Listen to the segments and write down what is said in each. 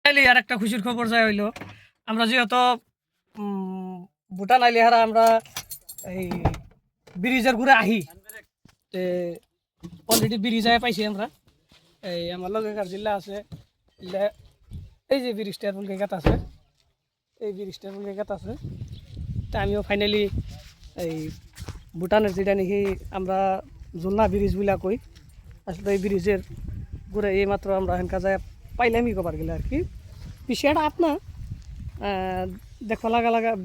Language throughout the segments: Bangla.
আর একটা খুশির খবর যায় হইলো আমরা যেহেতু ভুটান আইলে হারা আমরা এই ব্রিজের ঘুরে আহি তে অলরেডি ব্রিজ আয় পাইছি আমরা এই আমার লগেকার জিল্লা আছে এই যে ব্রিজটার বুলকে গাত আছে এই ব্রিজটার বুলকে গাত আছে তা আমিও ফাইনালি এই ভুটানের যেটা নাকি আমরা জুলনা ব্রিজ বলে কই আসলে এই ব্রিজের ঘুরে এই মাত্র আমরা হেনকা যায় পাইলামই কবার গেলে আর কি বিষয়টা আপনার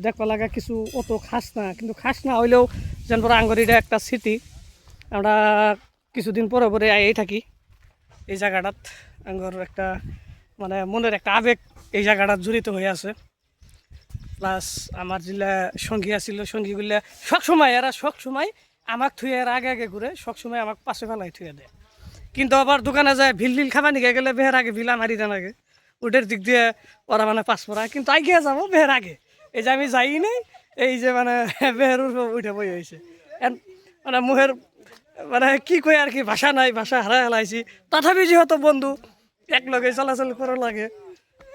দেখবা লাগা কিছু অত খাস না কিন্তু খাস না হইলেও যেন বড় আঙ্গরিটা একটা স্মৃতি আমরা কিছুদিন পরে পরে আই থাকি এই জায়গাটাত আঙ্গর একটা মানে মনের একটা আবেগ এই জায়গাটাত জড়িত হয়ে আছে প্লাস আমার যেগুলা সঙ্গী আছিল সঙ্গীগুলা সবসময় আমাক থুয়ে এর আগে আগে ঘুরে সবসময় আমাকে পাশে ফেলাই থুয়ে দেয় কিন্তু আবার দোকানে যায় ভিল খাবা নিয়ে গেলে বেহের আগে ভিলা মারি দেন আগে ওটার দিক দিয়ে ওরা মানে পাস পড়া কিন্তু আগে যাবো বেহের আগে এই যে আমি যাই নাই এই যে মানে বেহের উঠে বই হয়েছে মানে মুহের মানে কি কই আর কি ভাষা নাই ভাষা হারা হেলাইছি তথাপি যেহেতু বন্ধু এক লগে চলাচল করা লাগে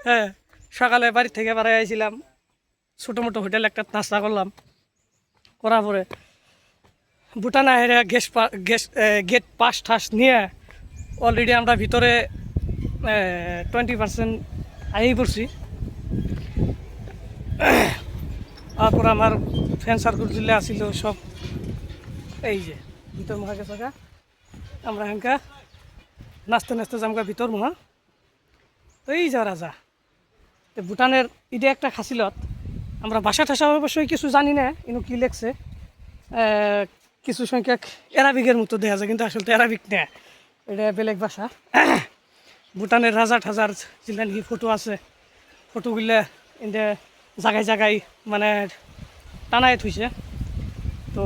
হ্যাঁ সকালে বাড়ি থেকে বাড়াই আইছিলাম ছোটো মোটো হোটেল একটা নাস্তা করলাম করার পরে ভুটান আহেরা গেট পাস ঠাস নিয়ে অলরেডি আমরা ভিতরে 20% আই পড়ছি তারপর আমার ফ্রেন্ড সার্কুল যেগুলো আসিল সব এই যে ভিতর মুখা গেছে আমরা হেনকা নাচতে নাচতে যামগা ভিতর মুহা তো এই যা রাজা তো ভুটানের ইডে একটা খাসিলত আমরা ভাষা ঠাসা অবশ্যই কিছু জানি না ইনো কি লেখছে কিছু সংখ্যক অ্যারাবিকের মতো দেখা যায় কিন্তু আসলে অ্যারাবিক না এটা বেলেগ ভাষা ভুটানের রাজা ঠাজার যেগুলা নাকি ফটো আছে ফটোগুলা এতে জায়গায় মানে টানাই থুইছে তো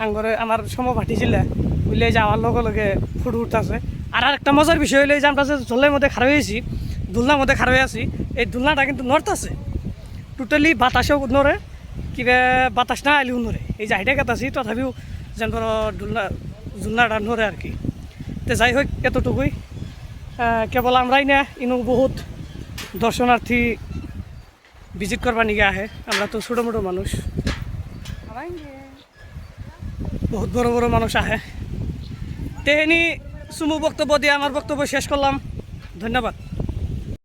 আঙ্গরে আমার সমভাটি জিল্লা বুঝলে যে আমার লগে ফটো উঠতেছে আর একটা মজার বিষয় হইলে যে আমরা যে জলের মধ্যে খারাপ হয়েছি দোলনার মধ্যে খারাপ আছি এই দোলনাটা কিন্তু নর্থ আছে টোটালি বাতাসেও নড়ে কিবা বাতাস না আইলেও নড়ে এই যে হাইটে কাটাছি তথাপিও যেন ধরো দোলনাটা নড়ে আর কি তো যাই হোক এতটুকুই কেবল আমরাই না ইনো বহুত দর্শনার্থী ভিজিট করবার নিয়ে আহে আমরা তো ছোটো মোটো মানুষ বহুত বড় বড় মানুষ আহে তেহেনি চুমু বক্তব্য দিয়ে আমার বক্তব্য শেষ করলাম ধন্যবাদ।